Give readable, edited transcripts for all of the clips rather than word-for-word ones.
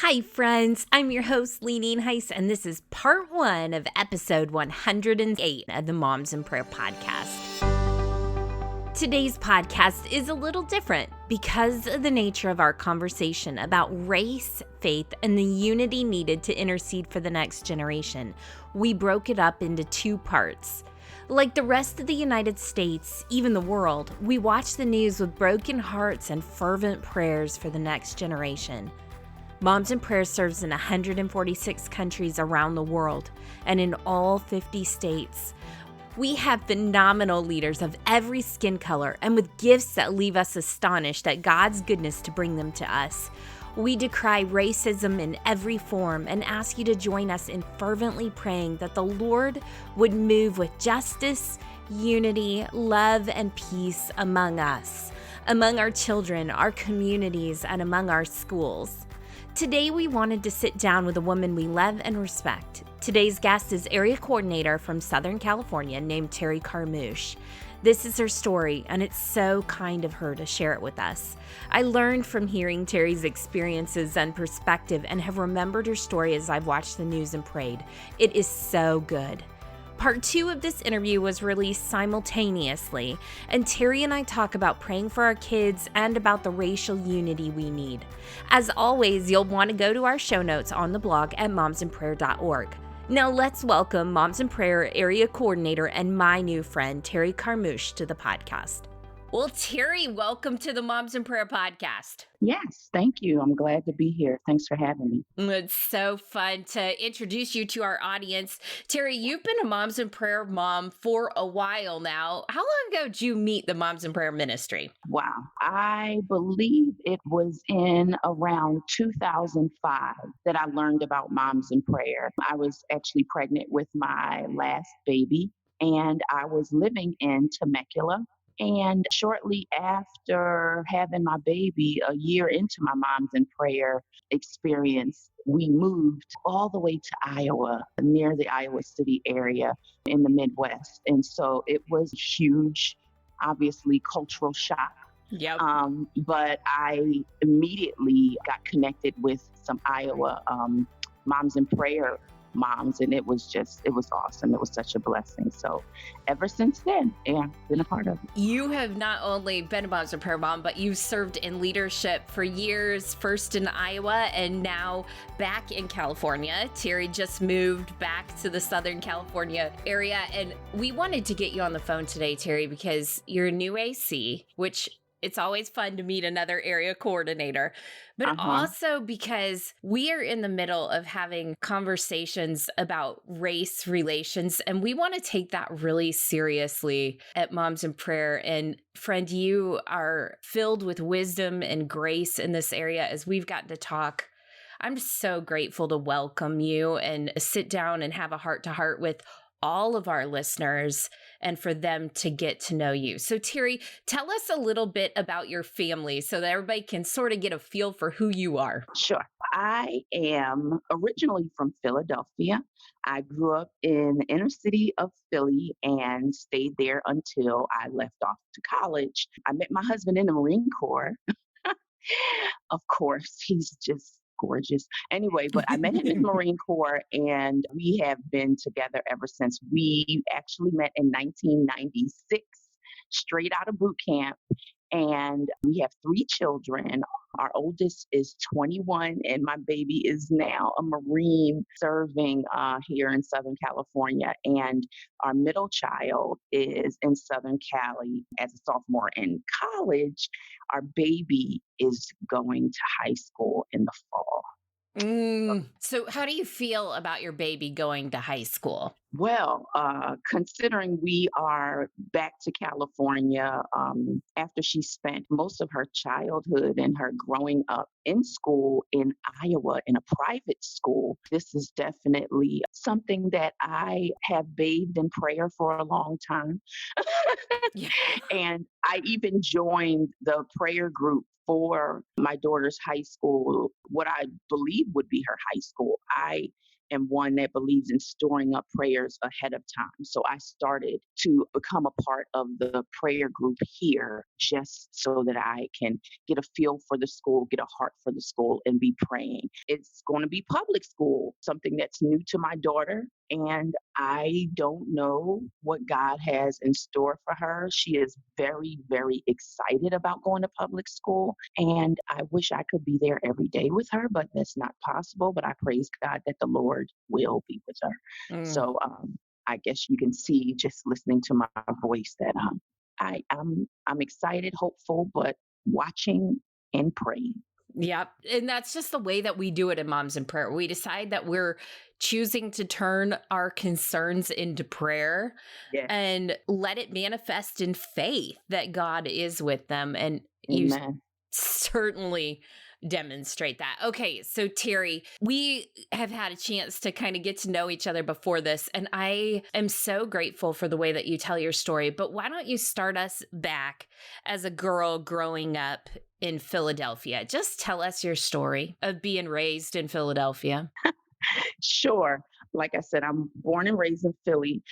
Hi, friends. I'm your host, Leanine Heiss, and this is part 1 of episode 108 of the Moms in Prayer podcast. Today's podcast is a little different because of the nature of our conversation about race, faith, and the unity needed to intercede for the next generation. We broke it up into 2 parts. Like the rest of the United States, even the world, we watch the news with broken hearts and fervent prayers for the next generation. Moms in Prayer serves in 146 countries around the world and in all 50 states. We have phenomenal leaders of every skin color and with gifts that leave us astonished at God's goodness to bring them to us. We decry racism in every form and ask you to join us in fervently praying that the Lord would move with justice, unity, love, and peace among us, among our children, our communities, and among our schools. Today, we wanted to sit down with a woman we love and respect. Today's guest is area coordinator from Southern California named Terri Carmouche. This is her story, and it's so kind of her to share it with us. I learned from hearing Terri's experiences and perspective and have remembered her story as I've watched the news and prayed. It is so good. Part 2 of this interview was released simultaneously, and Terri and I talk about praying for our kids and about the racial unity we need. As always, you'll want to go to our show notes on the blog at momsinprayer.org. Now let's welcome Moms in Prayer area coordinator and my new friend, Terri Carmouche, to the podcast. Well, Terri, welcome to the Moms in Prayer podcast. Yes, thank you. I'm glad to be here. Thanks for having me. It's so fun to introduce you to our audience. Terri, you've been a Moms in Prayer mom for a while now. How long ago did you meet the Moms in Prayer ministry? Wow. I believe it was in around 2005 that I learned about Moms in Prayer. I was actually pregnant with my last baby, and I was living in Temecula. And shortly after having my baby, a year into my Moms in Prayer experience, we moved all the way to Iowa, near the Iowa City area in the Midwest. And so it was huge, obviously, cultural shock. Yep. But I immediately got connected with some Iowa Moms in Prayer moms, and it was awesome. It was such a blessing. So ever since then, yeah, been a part of it. You have not only been a Moms in Prayer mom, but you've served in leadership for years, first in Iowa and now back in California. Terri just moved back to the Southern California area, and we wanted to get you on the phone today, Terri, because you're a new AC, which it's always fun to meet another area coordinator, but also because we are in the middle of having conversations about race relations, and we want to take that really seriously at Moms in Prayer. And friend, you are filled with wisdom and grace in this area as we've gotten to talk. I'm just so grateful to welcome you and sit down and have a heart-to-heart with all of our listeners and for them to get to know you. So Terri, tell us a little bit about your family so that everybody can sort of get a feel for who you are. Sure. I am originally from Philadelphia. I grew up in the inner city of Philly and stayed there until I left off to college. I met my husband in the Marine Corps. Of course, he's just gorgeous. Anyway, but I met him in the Marine Corps, and we have been together ever since. We actually met in 1996, straight out of boot camp. And we have 3 children. Our oldest is 21, and my baby is now a Marine serving here in Southern California. And our middle child is in Southern Cali as a sophomore in college. Our baby is going to high school in the fall. So how do you feel about your baby going to high school? Well, considering we are back to California after she spent most of her childhood and her growing up in school in Iowa in a private school, this is definitely something that I have bathed in prayer for a long time. Yeah. And I even joined the prayer group for my daughter's high school, what I believe would be her high school. I and one that believes in storing up prayers ahead of time. So I started to become a part of the prayer group here just so that I can get a feel for the school, get a heart for the school, and be praying. It's going to be public school, something that's new to my daughter. And I don't know what God has in store for her. She is very, very excited about going to public school. And I wish I could be there every day with her, but that's not possible. But I praise God that the Lord will be with her. Mm. So I guess you can see just listening to my voice that I'm excited, hopeful, but watching and praying. Yep. And that's just the way that we do it in Moms in Prayer. We decide that we're choosing to turn our concerns into prayer Yes. and let it manifest in faith that God is with them. And you Amen. certainly demonstrate that. Okay, so Terri, we have had a chance to kind of get to know each other before this, and I am so grateful for the way that you tell your story. But why don't you start us back as a girl growing up in Philadelphia? Just tell us your story of being raised in Philadelphia. Sure. Like I said, I'm born and raised in Philly,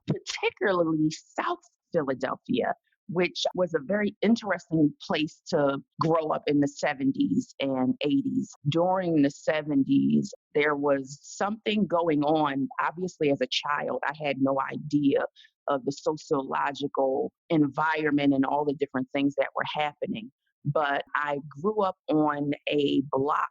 particularly South Philadelphia, which was a very interesting place to grow up in the 70s and 80s. During the 70s, there was something going on. Obviously, as a child, I had no idea of the sociological environment and all the different things that were happening. But I grew up on a block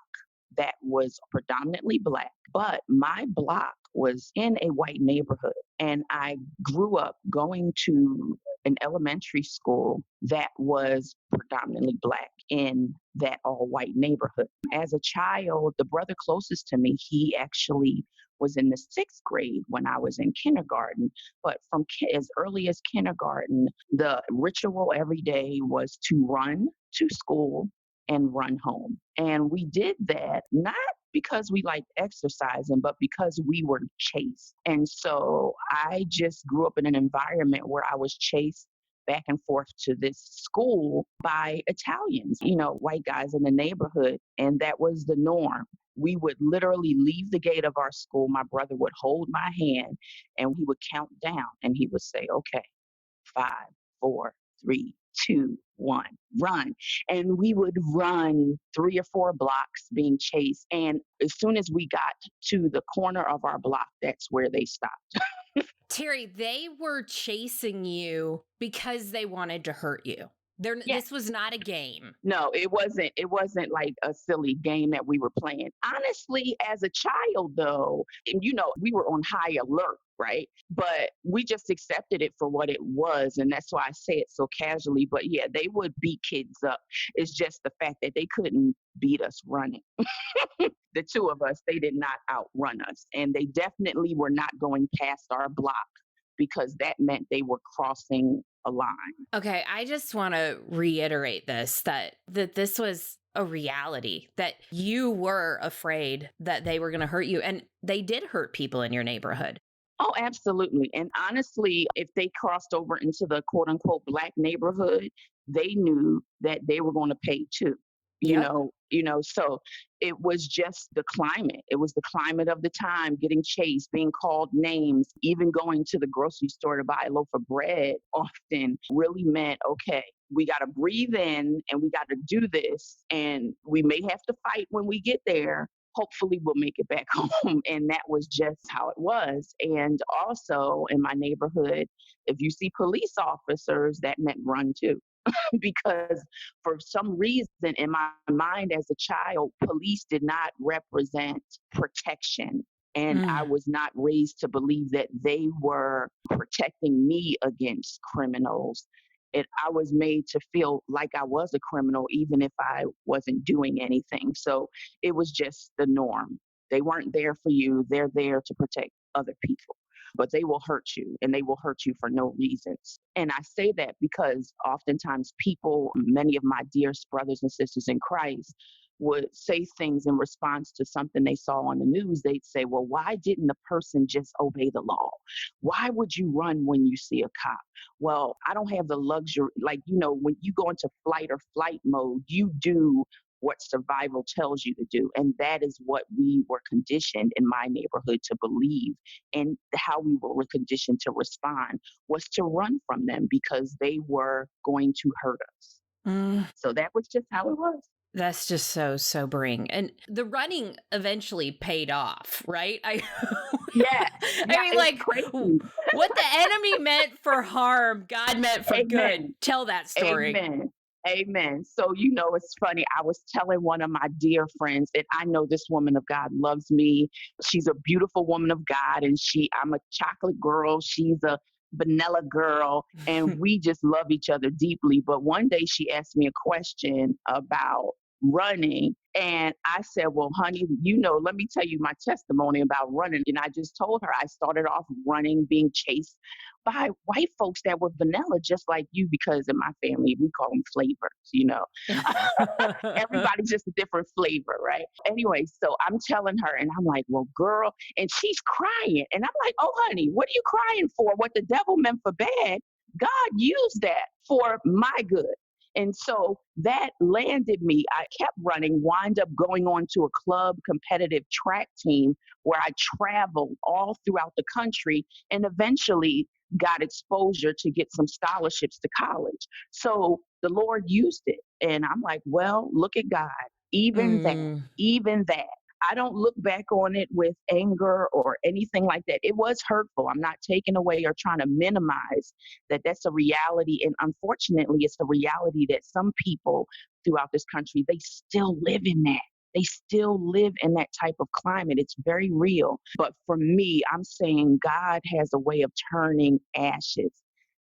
that was predominantly Black, but my block was in a white neighborhood. And I grew up going to an elementary school that was predominantly Black in that all white neighborhood. As a child, the brother closest to me, he actually was in the sixth grade when I was in kindergarten. But from as early as kindergarten, the ritual every day was to run to school and run home. And we did that not because we liked exercising, but because we were chased. And so I just grew up in an environment where I was chased back and forth to this school by Italians, white guys in the neighborhood. And that was the norm. We would literally leave the gate of our school. My brother would hold my hand and he would count down and he would say, okay, 5, 4, 3, 2, 1, run. And we would run 3 or 4 blocks being chased. And as soon as we got to the corner of our block, that's where they stopped. Terri, they were chasing you because they wanted to hurt you. Yes. This was not a game. No, it wasn't. It wasn't like a silly game that we were playing. Honestly, as a child, though, and we were on high alert, right? But we just accepted it for what it was, and that's why I say it so casually. But yeah, they would beat kids up. It's just the fact that they couldn't beat us running. The two of us, they did not outrun us, and they definitely were not going past our block because that meant they were crossing a line. Okay, I just want to reiterate this that this was a reality, that you were afraid that they were going to hurt you, and they did hurt people in your neighborhood. Oh, absolutely. And honestly, if they crossed over into the quote unquote Black neighborhood, they knew that they were going to pay too. Yep. So it was just the climate. It was the climate of the time, getting chased, being called names, even going to the grocery store to buy a loaf of bread often really meant, okay, we got to breathe in and we got to do this. And we may have to fight when we get there. Hopefully we'll make it back home. And that was just how it was. And also in my neighborhood, if you see police officers, that meant run too. Because for some reason in my mind as a child, police did not represent protection. And I Mm. was not raised to believe that they were protecting me against criminals. I was made to feel like I was a criminal, even if I wasn't doing anything. So it was just the norm. They weren't there for you, they're there to protect other people. But they will hurt you and they will hurt you for no reasons. And I say that because oftentimes people, many of my dearest brothers and sisters in Christ, would say things in response to something they saw on the news. They'd say, well, why didn't the person just obey the law? Why would you run when you see a cop? Well, I don't have the luxury. Like, when you go into flight or flight mode, you do what survival tells you to do. And that is what we were conditioned in my neighborhood to believe, and how we were conditioned to respond was to run from them because they were going to hurt us. Mm, So that was just how it was. that's just so sobering. And the running eventually paid off, right? Yes. I Yeah, mean, it's like, crazy. what the enemy meant for harm, God meant for good. Amen. Tell that story. Amen. Amen. So, it's funny. I was telling one of my dear friends, and I know this woman of God loves me. She's a beautiful woman of God, and I'm a chocolate girl. She's a vanilla girl, and we just love each other deeply. But one day she asked me a question about running. And I said, well, honey, let me tell you my testimony about running. And I just told her I started off running, being chased by white folks that were vanilla, just like you, because in my family, we call them flavors. Everybody's just a different flavor, right? Anyway, so I'm telling her, and I'm like, well, girl, and she's crying. And I'm like, oh, honey, what are you crying for? What the devil meant for bad, God used that for my good. And so that landed me. I kept running, wind up going on to a club competitive track team where I traveled all throughout the country and eventually got exposure to get some scholarships to college. So the Lord used it. And I'm like, well, look at God. Even that, Mm. even that. I don't look back on it with anger or anything like that. It was hurtful. I'm not taking away or trying to minimize that that's a reality. And unfortunately, it's the reality that some people throughout this country, they still live in that. They still live in that type of climate. It's very real. But for me, I'm saying God has a way of turning ashes,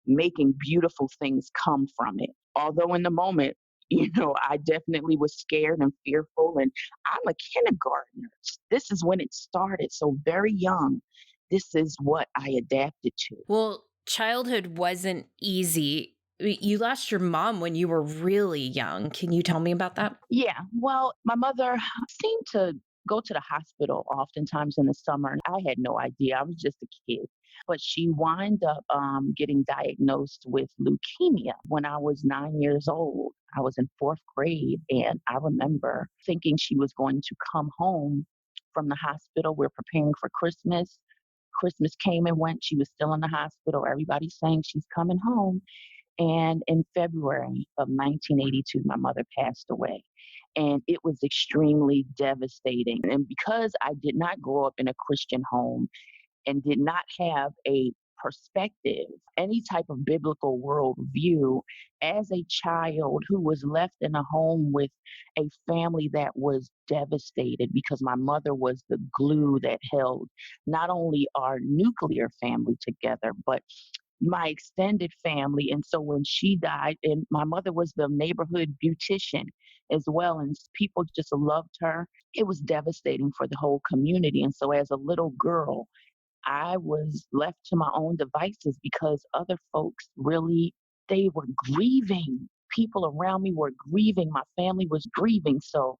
making beautiful things come from it. Although in the moment, I definitely was scared and fearful. And I'm a kindergartner. This is when it started. So very young, this is what I adapted to. Well, childhood wasn't easy. You lost your mom when you were really young. Can you tell me about that? Yeah, well, my mother seemed to go to the hospital oftentimes in the summer. And I had no idea. I was just a kid. But she wound up getting diagnosed with leukemia when I was 9 years old. I was in fourth grade. And I remember thinking she was going to come home from the hospital. We're preparing for Christmas. Christmas came and went. She was still in the hospital. Everybody's saying she's coming home. And in February of 1982, my mother passed away. And it was extremely devastating. And because I did not grow up in a Christian home and did not have a perspective, any type of biblical worldview, as a child who was left in a home with a family that was devastated because my mother was the glue that held not only our nuclear family together, but my extended family. And so when she died, and my mother was the neighborhood beautician as well, and people just loved her, it was devastating for the whole community. And so as a little girl, I was left to my own devices because other folks really, they were grieving. People around me were grieving. My family was grieving. So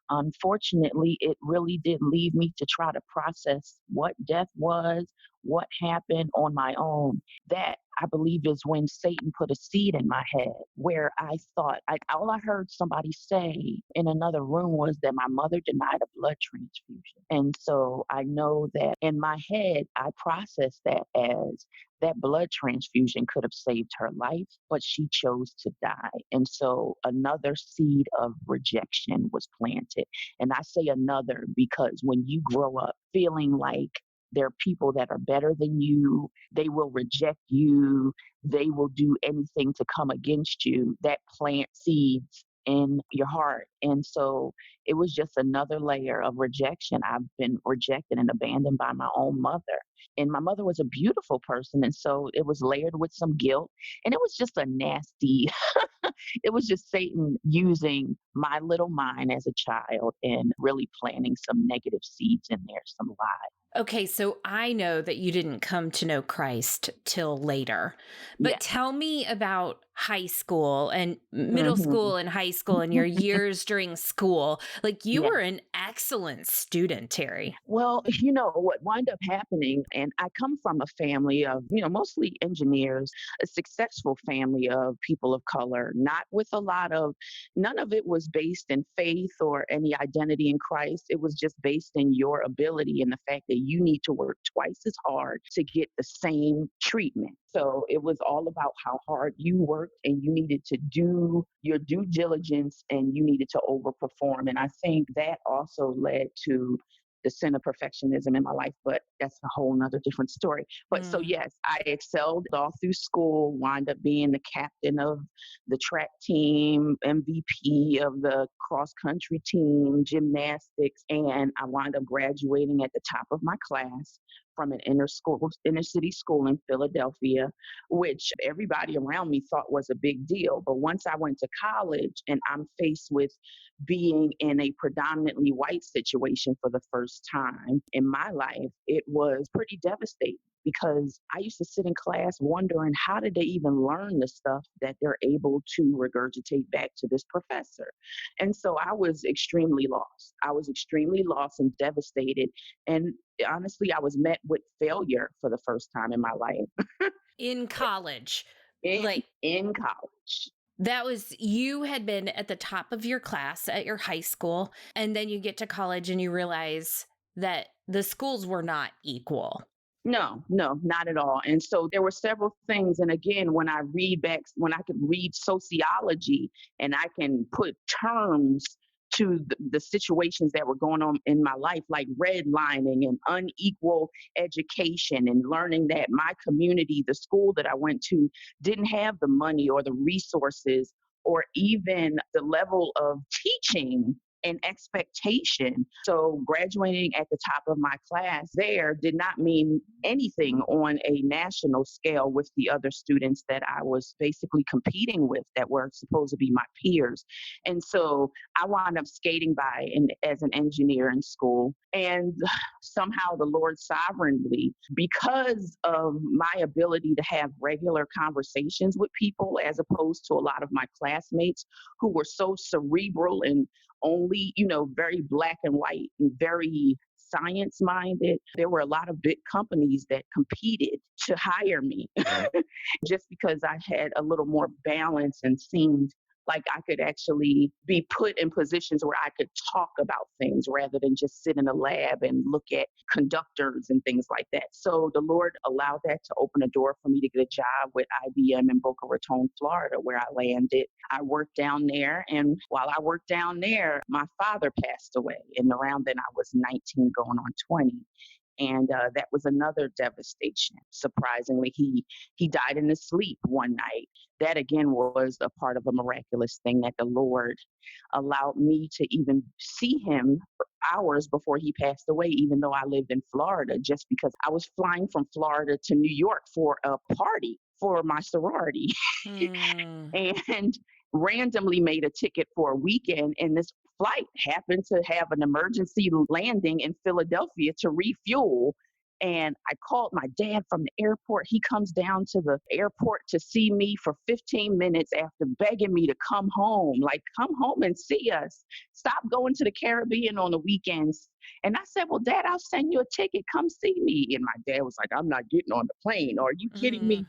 unfortunately, it really did leave me to try to process what death was, what happened on my own. That I believe is when Satan put a seed in my head where I thought, all I heard somebody say in another room was that my mother denied a blood transfusion. And so I know that in my head, I processed that as that blood transfusion could have saved her life, but she chose to die. And so another seed of rejection was planted. And I say another because when you grow up feeling like there are people that are better than you, they will reject you, they will do anything to come against you, that plant seeds in your heart. And so it was just another layer of rejection. I've been rejected and abandoned by my own mother. And my mother was a beautiful person. And so it was layered with some guilt. And it was just a nasty, it was just Satan using my little mind as a child and really planting some negative seeds in there, some lies. Okay, so I know that you didn't come to know Christ till later, but Yes. tell me about high school and middle Mhm. school and high school and your years during school. Like you Yeah. were an excellent student, Terri. Well, what wound up happening, and I come from a family of, mostly engineers, a successful family of people of color, not with a lot of, none of it was based in faith or any identity in Christ. It was just based in your ability and the fact that you need to work twice as hard to get the same treatment. So it was all about how hard you worked and you needed to do your due diligence and you needed to overperform. And I think that also led to the sin of perfectionism in my life, but that's a whole nother different story. But so, Mm. yes, I excelled all through school, wound up being the captain of the track team, MVP of the cross country team, gymnastics, and I wound up graduating at the top of my class from an inner city school in Philadelphia, which everybody around me thought was a big deal. But once I went to college and I'm faced with being in a predominantly white situation for the first time in my life, it was pretty devastating because I used to sit in class wondering how did they even learn the stuff that they're able to regurgitate back to this professor. And so I was extremely lost. I was extremely lost and devastated. And honestly, I was met with failure for the first time in my life In college. in, Like in college. that was, you had been at the top of your class at your high school, and then you get to college and you realize that the schools were not equal. No, no, not at all. And so there were several things. And again, when I read back, when I could read sociology and I can put terms to the situations that were going on in my life, like redlining and unequal education, and learning that my community, the school that I went to, didn't have the money or the resources or even the level of teaching and expectation. So graduating at the top of my class there did not mean anything on a national scale with the other students that I was basically competing with that were supposed to be my peers. And so I wound up skating by as an engineer in school. And somehow the Lord sovereignly, because of my ability to have regular conversations with people, as opposed to a lot of my classmates who were so cerebral and only, very black and white and very science minded. There were a lot of big companies that competed to hire me just because I had a little more balance and seemed like I could actually be put in positions where I could talk about things rather than just sit in a lab and look at conductors and things like that. So the Lord allowed that to open a door for me to get a job with IBM in Boca Raton, Florida, where I landed. I worked down there. And while I worked down there, my father passed away. And around then I was 19 going on 20. And that was another devastation. Surprisingly, he died in his sleep one night. That again was a part of a miraculous thing that the Lord allowed me to even see him for hours before he passed away, even though I lived in Florida, just because I was flying from Florida to New York for a party for my sorority. Hmm. And randomly made a ticket for a weekend, and this flight happened to have an emergency landing in Philadelphia to refuel. And I called my dad from the airport. He comes down to the airport to see me for 15 minutes after begging me to come home, like, come home and see us. Stop going to the Caribbean on the weekends. And I said, well, Dad, I'll send you a ticket. Come see me. And my dad was like, I'm not getting on the plane. Are you kidding Mm. me?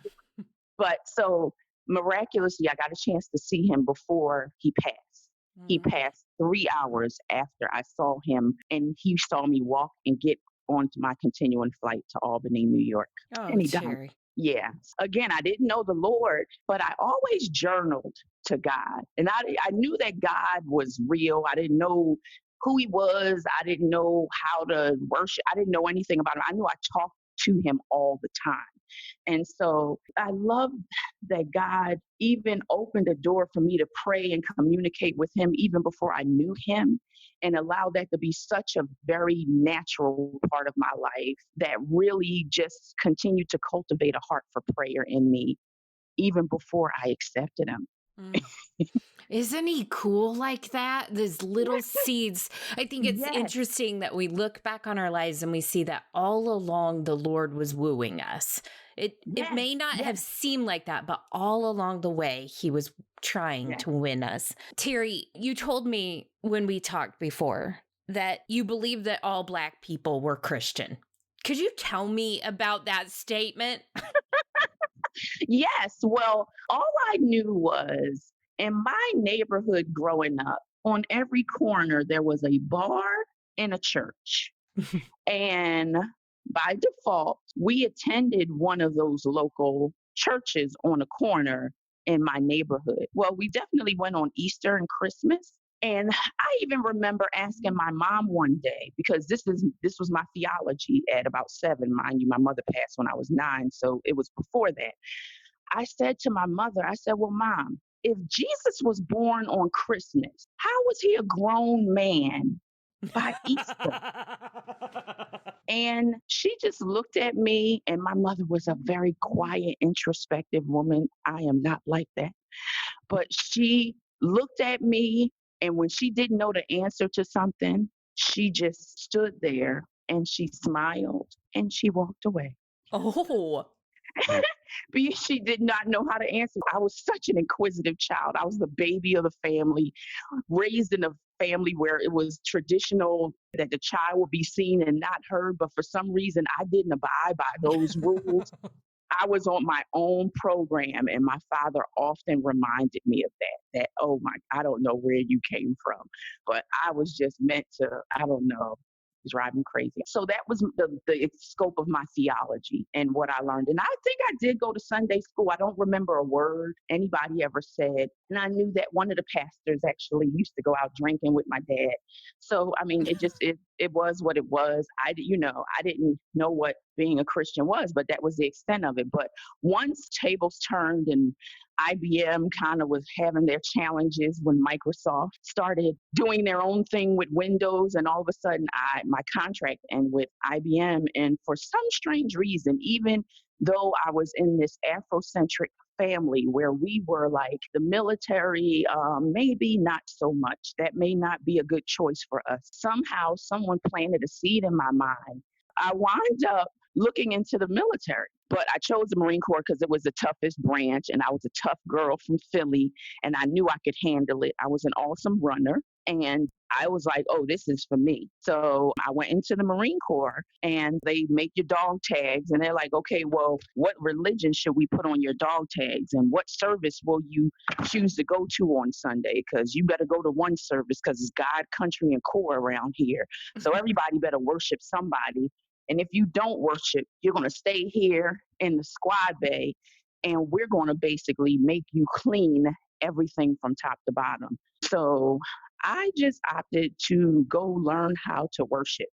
But so miraculously, I got a chance to see him before he passed. He Mm. passed 3 hours after I saw him, and he saw me walk and get onto my continuing flight to Albany, New York. Oh, And he died. Terri. Yeah. Again, I didn't know the Lord, but I always journaled to God. And I knew that God was real. I didn't know who he was. I didn't know how to worship. I didn't know anything about him. I knew I talked to him all the time. And so I love that God even opened a door for me to pray and communicate with him even before I knew him, and allow that to be such a very natural part of my life that really just continued to cultivate a heart for prayer in me even before I accepted him. Mm. Isn't he cool like that? These little seeds. I think it's Yes. interesting that we look back on our lives and we see that all along the Lord was wooing us. It may not have seemed like that, but all along the way, he was trying to win us. Terri, you told me when we talked before that you believe that all Black people were Christian. Could you tell me about that statement? Yes. Well, all I knew was in my neighborhood growing up, on every corner, there was a bar and a church. And by default, we attended one of those local churches on a corner in my neighborhood. Well, we definitely went on Easter and Christmas. And I even remember asking my mom one day, because this was my theology at about 7. Mind you, my mother passed when I was 9, so it was before that. I said to my mother, I said, well, Mom, if Jesus was born on Christmas, how was he a grown man by Easter? And she just looked at me, and my mother was a very quiet, introspective woman. I am not like that. But she looked at me, and when she didn't know the answer to something, she just stood there and she smiled and she walked away. Oh. Because she did not know how to answer. I was such an inquisitive child. I was the baby of the family, raised in a family where it was traditional that the child would be seen and not heard. But for some reason, I didn't abide by those rules. I was on my own program, and my father often reminded me of that, oh my, I don't know where you came from, but I was just meant to, I don't know, drive me crazy. So that was the scope of my theology and what I learned. And I think I did go to Sunday school. I don't remember a word anybody ever said. And I knew that one of the pastors actually used to go out drinking with my dad. So, I mean, it was what it was. I didn't know what being a Christian was, but that was the extent of it. But once tables turned and IBM kind of was having their challenges when Microsoft started doing their own thing with Windows, and all of a sudden my contract ended with IBM. And for some strange reason, even though I was in this Afrocentric family where we were like the military, maybe not so much. That may not be a good choice for us. Somehow someone planted a seed in my mind. I wound up looking into the military. But I chose the Marine Corps because it was the toughest branch, and I was a tough girl from Philly, and I knew I could handle it. I was an awesome runner, and I was like, oh, this is for me. So I went into the Marine Corps, and they make your dog tags, and they're like, okay, well, what religion should we put on your dog tags, and what service will you choose to go to on Sunday? Because you better go to one service because it's God, country, and Corps around here. So everybody better worship somebody. And if you don't worship, you're going to stay here in the squad bay, and we're going to basically make you clean everything from top to bottom. So I just opted to go learn how to worship.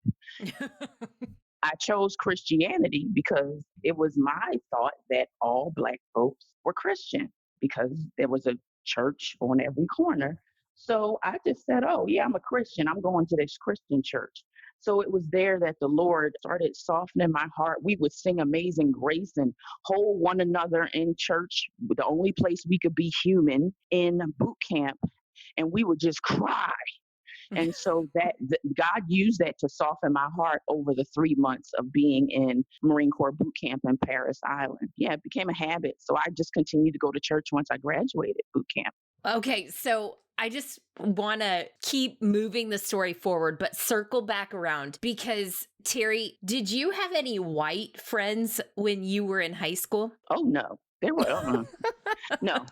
I chose Christianity because it was my thought that all Black folks were Christian because there was a church on every corner. So I just said, oh, yeah, I'm a Christian. I'm going to this Christian church. So it was there that the Lord started softening my heart. We would sing Amazing Grace and hold one another in church, the only place we could be human, in boot camp. And we would just cry. And so God used that to soften my heart over the 3 months of being in Marine Corps boot camp in Paris Island. Yeah, it became a habit. So I just continued to go to church once I graduated boot camp. Okay, so I just want to keep moving the story forward, but circle back around because, Terri, did you have any white friends when you were in high school? Oh, no. There were, no.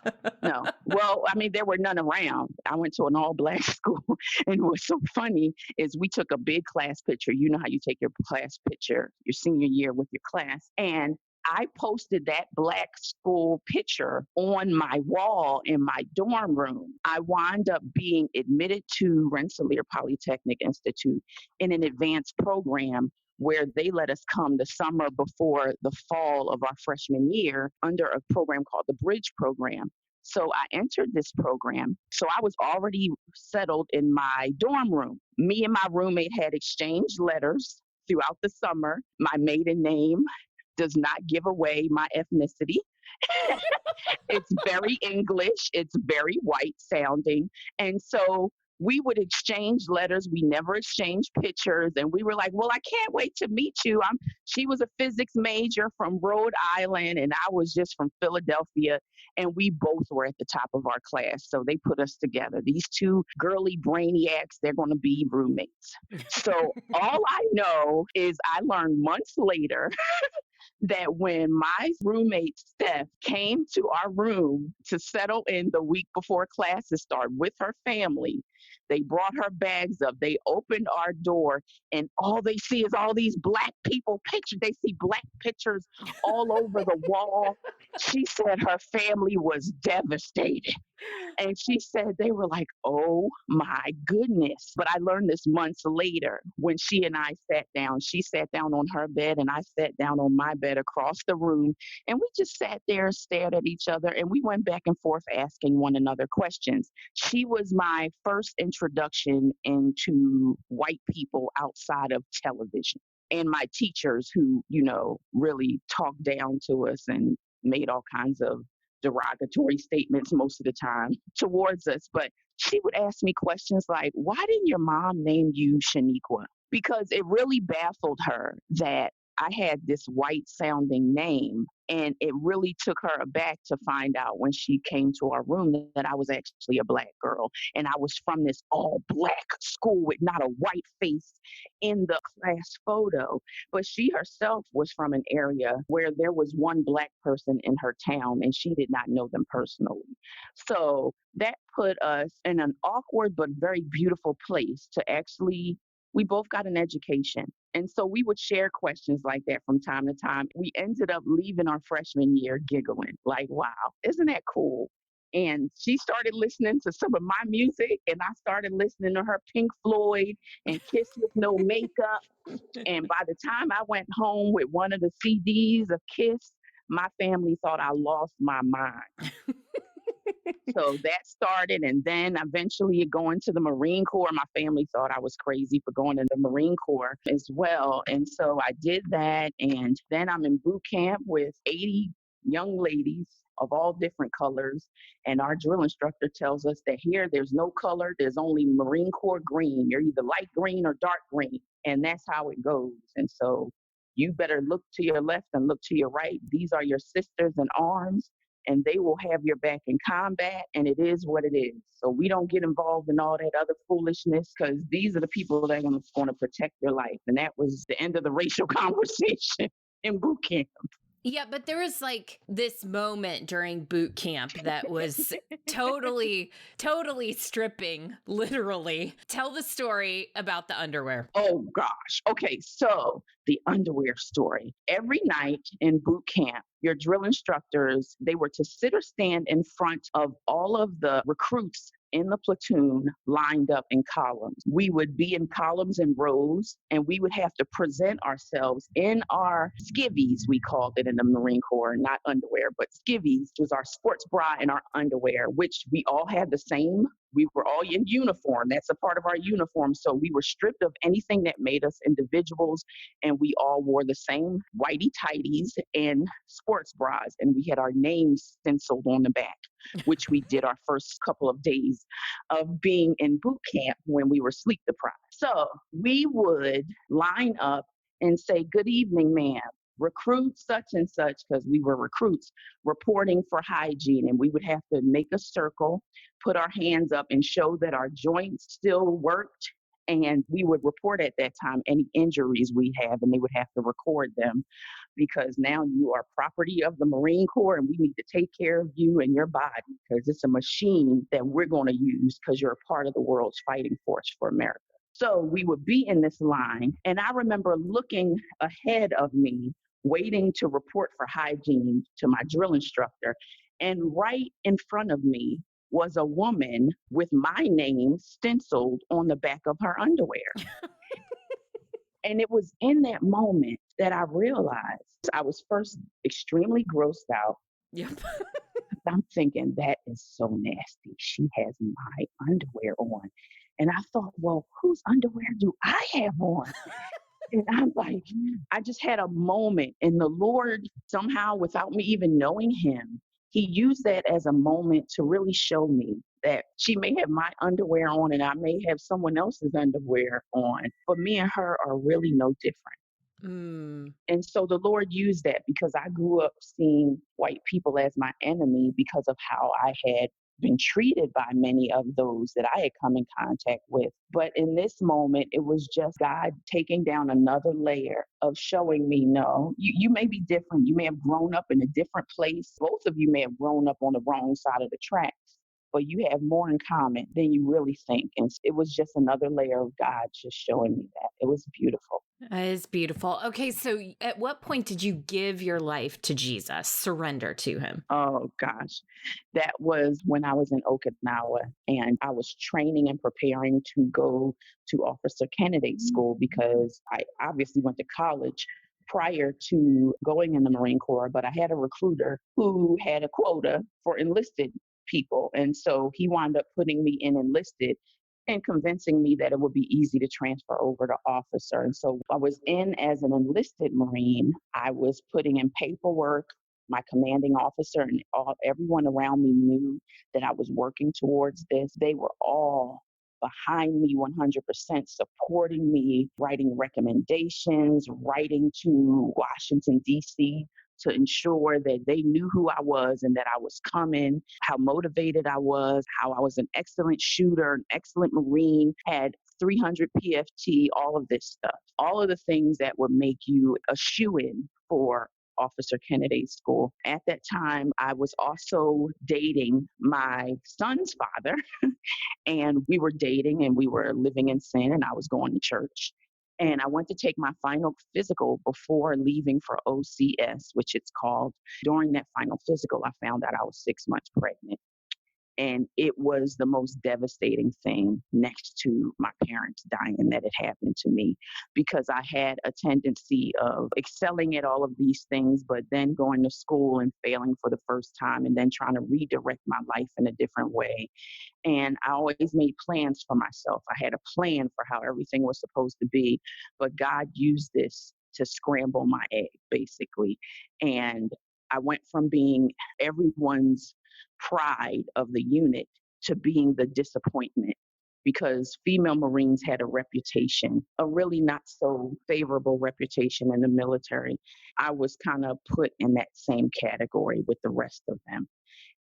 Well, I mean, there were none around. I went to an all-Black school, and what's so funny is we took a big class picture. You know how you take your class picture your senior year with your class, and I posted that Black school picture on my wall in my dorm room. I wound up being admitted to Rensselaer Polytechnic Institute in an advanced program where they let us come the summer before the fall of our freshman year under a program called the Bridge Program. So I entered this program. So I was already settled in my dorm room. Me and my roommate had exchanged letters throughout the summer. My maiden name does not give away my ethnicity. It's very English. It's very white sounding. And so we would exchange letters. We never exchanged pictures. And we were like, well, I can't wait to meet you. She was a physics major from Rhode Island, and I was just from Philadelphia. And we both were at the top of our class. So they put us together. These two girly brainiacs, they're going to be roommates. So all I know is I learned months later that when my roommate Steph came to our room to settle in the week before classes started with her family, they brought her bags up. They opened our door, and all they see is all these black people pictures. They see black pictures all over the wall. She said her family was devastated. And she said they were like, oh my goodness. But I learned this months later when she and I sat down. She sat down on her bed and I sat down on my bed across the room. And we just sat there and stared at each other. And we went back and forth asking one another questions. She was my first introduction into white people outside of television. And my teachers who, really talked down to us and made all kinds of derogatory statements most of the time towards us. But she would ask me questions like, why didn't your mom name you Shaniqua? Because it really baffled her that I had this white sounding name. And it really took her aback to find out when she came to our room that I was actually a black girl. And I was from this all black school with not a white face in the class photo. But she herself was from an area where there was one black person in her town and she did not know them personally. So that put us in an awkward but very beautiful place to actually, we both got an education. And so we would share questions like that from time to time. We ended up leaving our freshman year giggling, like, wow, isn't that cool? And she started listening to some of my music, and I started listening to her Pink Floyd and Kiss with No Makeup. And by the time I went home with one of the CDs of Kiss, my family thought I lost my mind. So that started, and then eventually going to the Marine Corps. My family thought I was crazy for going to the Marine Corps as well. And so I did that. And then I'm in boot camp with 80 young ladies of all different colors. And our drill instructor tells us that here there's no color, there's only Marine Corps green. You're either light green or dark green. And that's how it goes. And so you better look to your left and look to your right. These are your sisters in arms, and they will have your back in combat, and it is what it is. So we don't get involved in all that other foolishness because these are the people that are going to protect your life. And that was the end of the racial conversation in boot camp. Yeah, but there was like this moment during boot camp that was totally stripping, literally. Tell the story about the underwear. Oh gosh. Okay, so the underwear story. Every night in boot camp, your drill instructors, they were to sit or stand in front of all of the recruits in the platoon lined up in columns. We would be in columns and rows, and we would have to present ourselves in our skivvies, we called it in the Marine Corps, not underwear, but skivvies, which was our sports bra and our underwear, which we all had the same. We were all in uniform. That's a part of our uniform. So we were stripped of anything that made us individuals, and we all wore the same whitey tighties and sports bras, and we had our names stenciled on the back, which we did our first couple of days of being in boot camp when we were sleep deprived. So we would line up and say, good evening, ma'am. Recruit such and such, because we were recruits, reporting for hygiene. And we would have to make a circle, put our hands up and show that our joints still worked. And we would report at that time any injuries we have, and they would have to record them because now you are property of the Marine Corps and we need to take care of you and your body because it's a machine that we're going to use because you're a part of the world's fighting force for America. So we would be in this line, and I remember looking ahead of me, waiting to report for hygiene to my drill instructor. And right in front of me was a woman with my name stenciled on the back of her underwear. And it was in that moment that I realized I was first extremely grossed out. Yep. I'm thinking, that is so nasty. She has my underwear on. And I thought, well, whose underwear do I have on? And I'm like, I just had a moment. And the Lord, somehow, without me even knowing him, he used that as a moment to really show me that she may have my underwear on and I may have someone else's underwear on, but me and her are really no different. Mm. And so the Lord used that because I grew up seeing white people as my enemy because of how I had been treated by many of those that I had come in contact with. But in this moment, it was just God taking down another layer of showing me, no, you may be different. You may have grown up in a different place. Both of you may have grown up on the wrong side of the tracks, but you have more in common than you really think. And it was just another layer of God just showing me that. It was beautiful. That is beautiful. Okay, so at what point did you give your life to Jesus, surrender to him? Oh gosh, that was when I was in Okinawa and I was training and preparing to go to officer candidate school because I obviously went to college prior to going in the Marine Corps, but I had a recruiter who had a quota for enlisted people. And so he wound up putting me in enlisted and convincing me that it would be easy to transfer over to officer. And so I was in as an enlisted Marine. I was putting in paperwork. My commanding officer and everyone around me knew that I was working towards this. They were all behind me 100%, supporting me, writing recommendations, writing to Washington, D.C. to ensure that they knew who I was and that I was coming, how motivated I was, how I was an excellent shooter, an excellent Marine, had 300 PFT, all of this stuff, all of the things that would make you a shoo-in for officer candidate school. At that time, I was also dating my son's father, and we were dating and we were living in sin, and I was going to church. And I went to take my final physical before leaving for OCS, which it's called. During that final physical, I found out I was 6 months pregnant. And it was the most devastating thing next to my parents dying that had happened to me because I had a tendency of excelling at all of these things, but then going to school and failing for the first time and then trying to redirect my life in a different way. And I always made plans for myself. I had a plan for how everything was supposed to be, but God used this to scramble my egg, basically. And I went from being everyone's pride of the unit to being the disappointment because female Marines had a reputation, a really not so favorable reputation in the military. I was kind of put in that same category with the rest of them.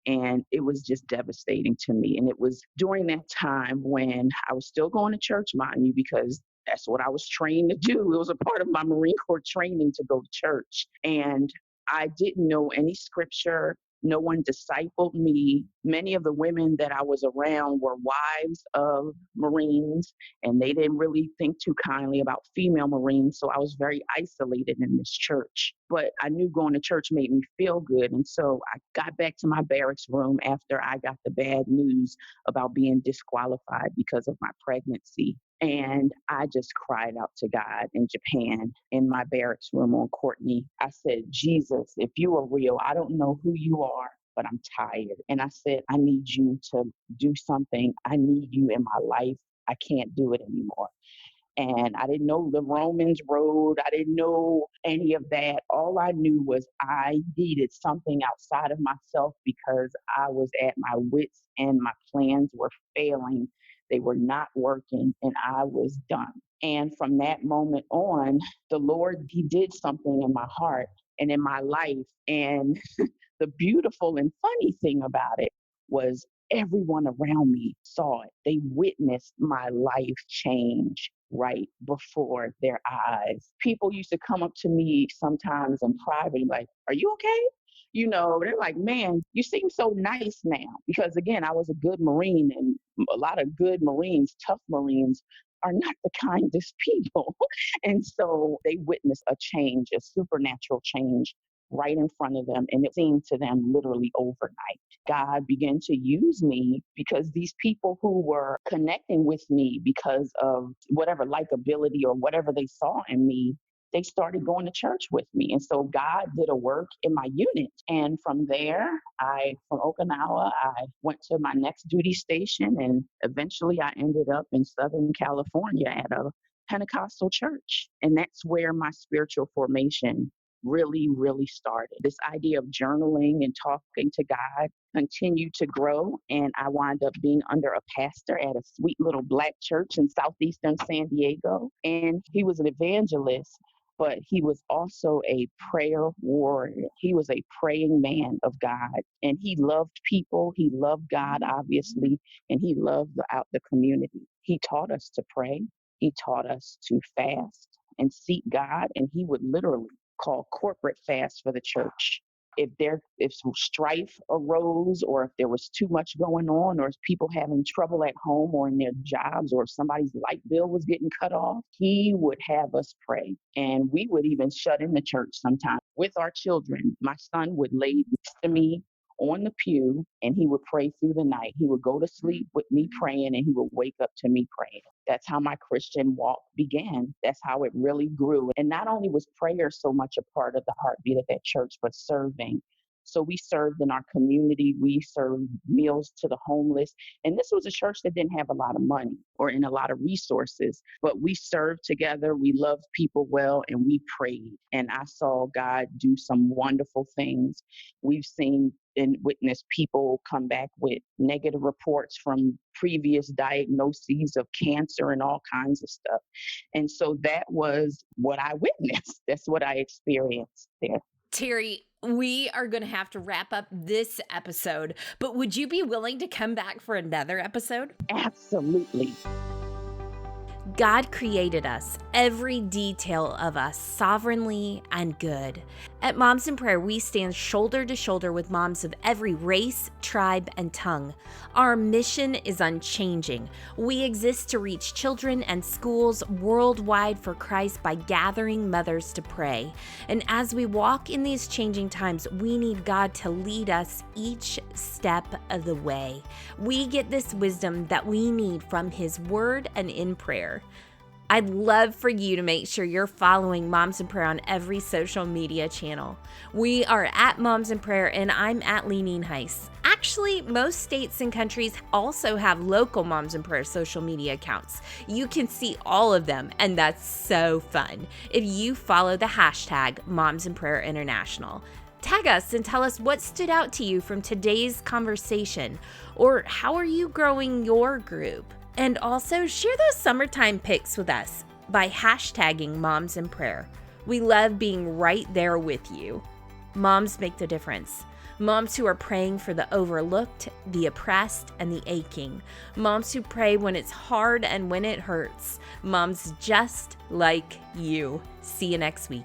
And it was just devastating to me. And it was during that time when I was still going to church, mind you, because that's what I was trained to do. It was a part of my Marine Corps training to go to church. And I didn't know any scripture. No one discipled me. Many of the women that I was around were wives of Marines, and they didn't really think too kindly about female Marines. So I was very isolated in this church. But I knew going to church made me feel good. And so I got back to my barracks room after I got the bad news about being disqualified because of my pregnancy. And I just cried out to God in Japan in my barracks room on Courtney. I said, Jesus, if you are real, I don't know who you are, but I'm tired. And I said, I need you to do something. I need you in my life. I can't do it anymore. And I didn't know the Romans road. I didn't know any of that. All I knew was I needed something outside of myself because I was at my wits' end. My plans were failing. They were not working, and I was done. And from that moment on, the Lord, He did something in my heart and in my life. And the beautiful and funny thing about it was everyone around me saw it. They witnessed my life change right before their eyes. People used to come up to me sometimes in private, like, are you okay? They're like, man, you seem so nice now. Because again, I was a good Marine, and a lot of good Marines, tough Marines, are not the kindest people. And so they witnessed a change, a supernatural change right in front of them. And it seemed to them literally overnight. God began to use me because these people who were connecting with me because of whatever likability or whatever they saw in me, they started going to church with me. And so God did a work in my unit. And from there, from Okinawa, I went to my next duty station. And eventually I ended up in Southern California at a Pentecostal church. And that's where my spiritual formation really, really started. This idea of journaling and talking to God continued to grow, and I wound up being under a pastor at a sweet little Black church in southeastern San Diego. And he was an evangelist, but he was also a prayer warrior. He was a praying man of God, and he loved people. He loved God, obviously, and he loved out the community. He taught us to pray. He taught us to fast and seek God, and he would literally call corporate fast for the church. If some strife arose, or if there was too much going on, or if people having trouble at home or in their jobs, or if somebody's light bill was getting cut off, he would have us pray. And we would even shut in the church sometimes with our children. My son would lay next to me on the pew, and he would pray through the night. He would go to sleep with me praying, and he would wake up to me praying. That's how my Christian walk began. That's how it really grew. And not only was prayer so much a part of the heartbeat of that church, but serving. So we served in our community. We served meals to the homeless. And this was a church that didn't have a lot of money or in a lot of resources, but we served together. We loved people well, and we prayed. And I saw God do some wonderful things. We've seen and witnessed people come back with negative reports from previous diagnoses of cancer and all kinds of stuff. And so that was what I witnessed. That's what I experienced there. Terri, we are going to have to wrap up this episode, but would you be willing to come back for another episode? Absolutely. God created us, every detail of us, sovereignly and good. At Moms in Prayer, we stand shoulder to shoulder with moms of every race, tribe, and tongue. Our mission is unchanging. We exist to reach children and schools worldwide for Christ by gathering mothers to pray. And as we walk in these changing times, we need God to lead us each step of the way. We get this wisdom that we need from His Word and in prayer. I'd love for you to make sure you're following Moms in Prayer on every social media channel. We are at Moms in Prayer, and I'm at Leaning Heights. Actually, most states and countries also have local Moms in Prayer social media accounts. You can see all of them, and that's so fun if you follow the hashtag Moms in Prayer International. Tag us and tell us what stood out to you from today's conversation, or how are you growing your group? And also share those summertime pics with us by hashtagging Moms in Prayer. We love being right there with you. Moms make the difference. Moms who are praying for the overlooked, the oppressed, and the aching. Moms who pray when it's hard and when it hurts. Moms just like you. See you next week.